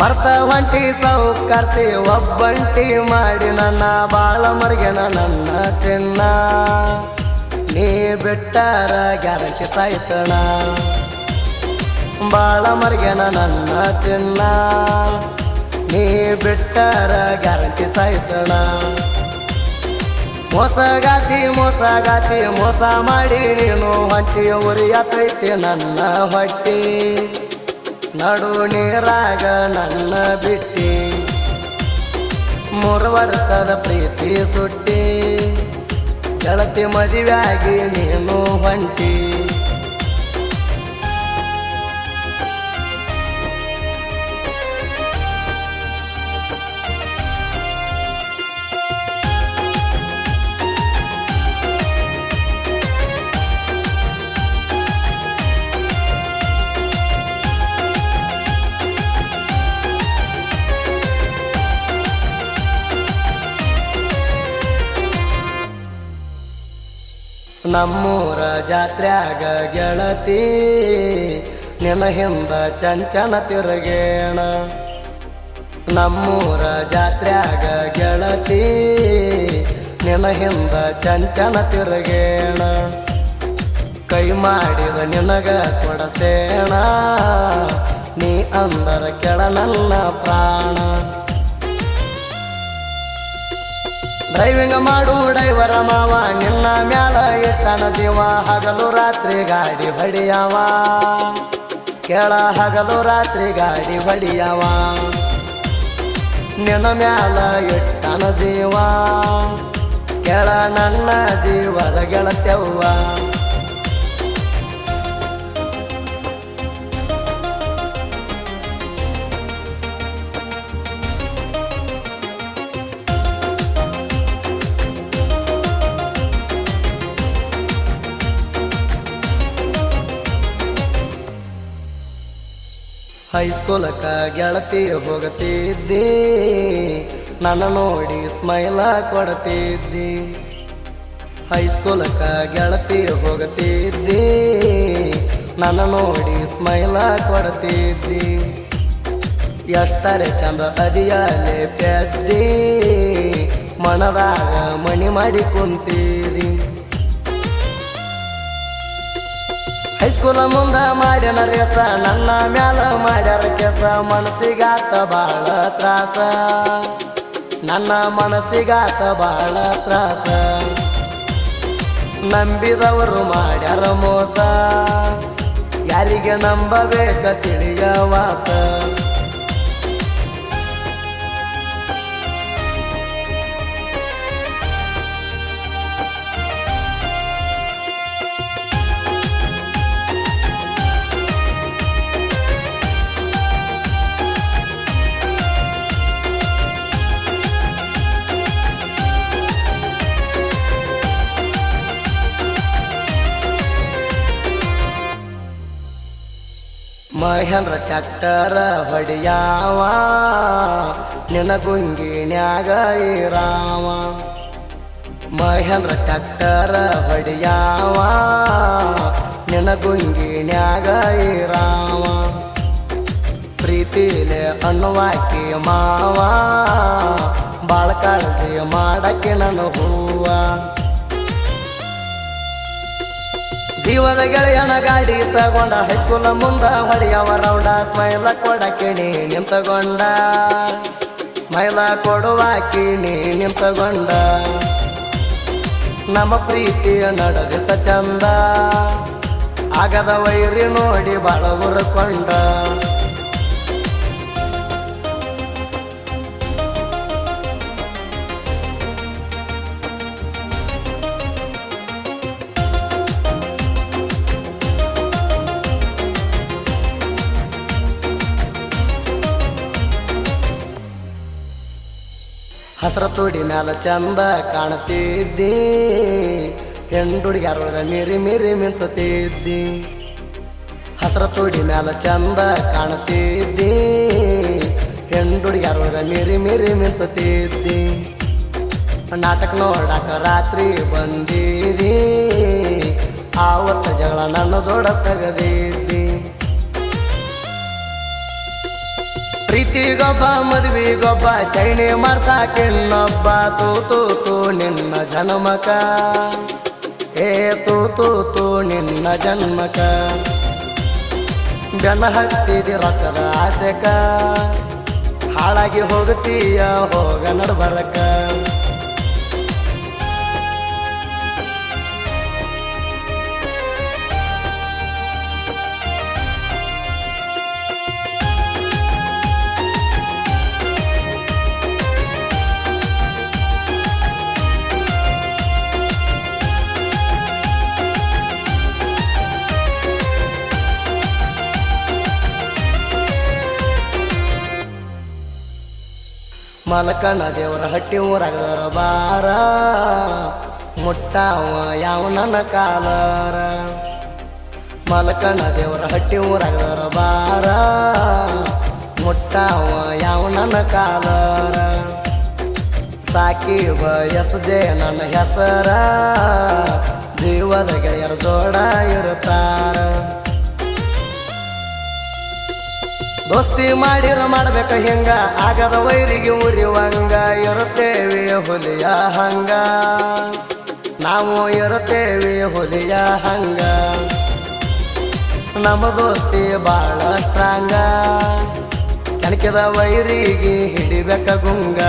ಮರ್ತ ಹೊಂಟಿ ಸೌಕರ್ತಿ ಒಬ್ಬಂಟಿ ಮಾಡಿ ನನ್ನ ಬಾಳ ಮರ್ಗೆನ ನನ್ನ ಚಿನ್ನ ನೀ ಬಿಟ್ಟಾರ ಗ್ಯಾರಂಟಿ ಸಾಯ್ತಣ ಬಾಳ ಮರ್ಗೆನ ನನ್ನ ಚಿನ್ನ ನೀ ಬಿಟ್ಟಾರ ಗ್ಯಾರಂಟಿ ಸಾಯ್ತಣ ಮೋಸಗಾತಿ ಮೋಸಗಾತಿ ಮೋಸ ಮಾಡಿ ನೀನು ಹೊಂಟಿ ಉರಿಯತೈತಿ ನನ್ನ ಹೊಟ್ಟಿ ನಡು ನೀರಾಗ ನನ್ನ ಬಿಟ್ಟಿ 3 ವರ್ಷದ ಪ್ರೀತಿ ಸುಟ್ಟಿ ಗೆಳತಿ ಮದುವೆಯಾಗಿ ನೀನು ಹೊಂಟಿ ನಮ್ಮೂರ ಜಾತ್ರ್ಯಾಗ ಗೆಳತಿ ನಿನ್ನ ಹಿಂದ ಚಂಚನ ತಿರುಗೇಣ ನಮ್ಮೂರ ಜಾತ್ರ್ಯಾಗ ಗೆಳತಿ ನಿನ್ನ ಹಿಂದ ಚಂಚನ ತಿರುಗೇಣ ಕೈ ಮಾಡಿದ ನಿನಗ ಕೊಡಸೇಣ ನೀ ಅಂದರ ಕೆಳ ನನ್ನ ಪ್ರಾಣ ಡ್ರೈವಿಂಗ್ ಮಾಡು ಡೈವರ ಮಾವ ನಿನ್ನ ಮ್ಯಾಲ ಇಟ್ಟನ ಜೀವ ಹಗಲು ರಾತ್ರಿ ಗಾಡಿ ಹೊಡಿಯವ ಕೆಳ ಹಗಲು ರಾತ್ರಿ ಗಾಡಿ ಹೊಡಿಯವ ನಿನ್ನ ಮ್ಯಾಲ ಇಟ್ಟನ ಜೀವ ಕೆಳ ನನ್ನ ಜೀವದ ಗೆಳತ್ಯವ್ವ ಹೈಸ್ಕೂಲಕ್ಕ ಗೆಳತಿ ಹೋಗತಿದ್ದಿ ನನ್ನ ನೋಡಿ ಸ್ಮೈಲ ಕೊಡ್ತಿದ್ದಿ ಹೈಸ್ಕೂಲಕ್ಕ ಗೆಳತಿ ಹೋಗತಿದ್ದಿ ನನ್ನ ನೋಡಿ ಸ್ಮೈಲ ಕೊಡ್ತಿದ್ದಿ ಎಷ್ಟರೆ ಚಂದ ಅದಿಯಲೆ ಪೆದ್ದಿ ಮನದಾಗ ಮಣಿ ಮಾಡಿ ಕುಂತೀರಿ ಹೈಸ್ಕೂಲ ಮುಂದ ಮಾಡ್ಯಾನ ರೇಸ ನನ್ನ ಮ್ಯಾಲ ಮಾಡ್ಯಾರ ಕೆಸ ಮನಸ್ಸಿಗಾತ ಬಾಳ ತ್ರಾಸ ನನ್ನ ಮನಸ್ಸಿಗಾತ ಬಾಳ ತ್ರಾಸ ನಂಬಿದವರು ಮಾಡ್ಯಾರ ಮೋಸ ಯಾರಿಗೆ ನಂಬಬೇಕ ತಿಳಿಯವಾತ ಮಹೇಂದ್ರ ಟ್ಯಾಕ್ಟರ ಹೊಡಿಯಾವ ನಿನ್ನ ಗುಂಗಿನ್ಯಾಗ ಇರಾವ ಮಹೇಂದ್ರ ಟ್ಯಾಕ್ಟರ ಹೊಡಿಯಾವ ನಿನ್ನ ಗುಂಗಿನ್ಯಾಗ ಇರಾವ ಪ್ರೀತಿಲೆ ಅನ್ನುವಾಕಿ ಮಾವ ಬಾಳ ಕಾಳಜಿ ಮಾಡಕ್ಕೆ ನನ್ನ ಹೂವ ಜೀವದ ಗೆಳೆಯನ ಗಾಡಿ ತಗೊಂಡ ಹೈಸ್ಕೂಲ ಮುಂದ ಹೊಡೆಯವ ರೌಂಡ ಸ್ಮೈಲ ಕೊಡಕ್ಕೆ ನೀ ನಿಂತಗೊಂಡ ಸ್ಮೈಲ ಕೊಡುವಾಕಿ ನೀ ನಿಂತಗೊಂಡ ನಮ್ಮ ಪ್ರೀತಿಯ ನಡೆದಿತ್ತ ಚಂದ ಆಗದ ವೈರಿ ನೋಡಿ ಬಾಳ ಉರ್ಕೊಂಡ ಹಸ್ರ ತುಡಿ ಮ್ಯಾಲ ಚಂದ ಕಾಣ್ತಿದ್ದಿ ಹೆಂಡುಡಿಗಾರ ಮೀರಿ ಮೀರಿ ಮಿಂಚುತ್ತಿದ್ದಿ ಹಸ್ರ ತುಡಿ ಮ್ಯಾಲ ಚಂದ ಕಾಣ್ತಿದ್ದಿ ಹೆಂಡುಡಿಗಾರ ಮೀರಿ ಮೀರಿ ಮಿಂಚುತ್ತಿದ್ದಿ ನಾಟಕ ನೋಡಾಕ ರಾತ್ರಿ ಬಂದಿದಿ ಆವತ್ತ ಜಗಳ ನನ್ನ ಜೋಡ ತೆಗದಿದ್ದಿ ಪ್ರೀತಿಗೊಬ್ಬ ಮದುವೆಗೊಬ್ಬ ಚೈನಿ ಮಾಡ್ಸಾಕಿನ್ನೊಬ್ಬ ತೂ ನಿನ್ನ ಜನ್ಮಕ ಏ ತೂ ನಿನ್ನ ಜನ್ಮಕ ಬೆನ್ನ ಹತ್ತಿದಿ ರೊಕ್ಕದ ಆಸೆಕ ಹಾಳಾಗಿ ಹೋಗುತ್ತೀಯ ಹೋಗ ನಡ್ಬರಕ ಮಲಕಣ್ಣ ದೇವರ ಹಟ್ಟಿ ಊರಾಗದರ ಬಾರ ಮುಟ್ಟಾವ ಯಾವ ನನ್ನ ಕಾಲರ ಮಲಕಣ್ಣ ದೇವರ ಹಟ್ಟಿ ಊರಾಗದರ ಬಾರ ಮುಟ್ಟಾವ ಯಾವ ನನ್ನ ಕಾಲರ ಸಾಕಿ ಬಯಸದೆ ನನ್ನ ಹೆಸರ ಜೀವದ ಗೆಳೆಯರ ಜೋಡ ಇರುತ್ತಾರ ದೋಸ್ತಿ ಮಾಡಿರ ಮಾಡ್ಬೇಕ ಹಿಂಗ ಆಗದ ವೈರಿಗೆ ಉರಿವಂಗ ಇರುತ್ತೇವೆ ಹುಲಿಯ ಹಂಗ ನಾವು ಇರುತ್ತೇವೆ ಹುಲಿಯ ಹಂಗ ನಮ್ಮ ದೋಸ್ತಿ ಬಾಳ ಸ್ಟ್ರಾಂಗ ಕೆಣಕಿದ ವೈರಿಗೆ ಹಿಡಿಬೇಕ ಗುಂಗ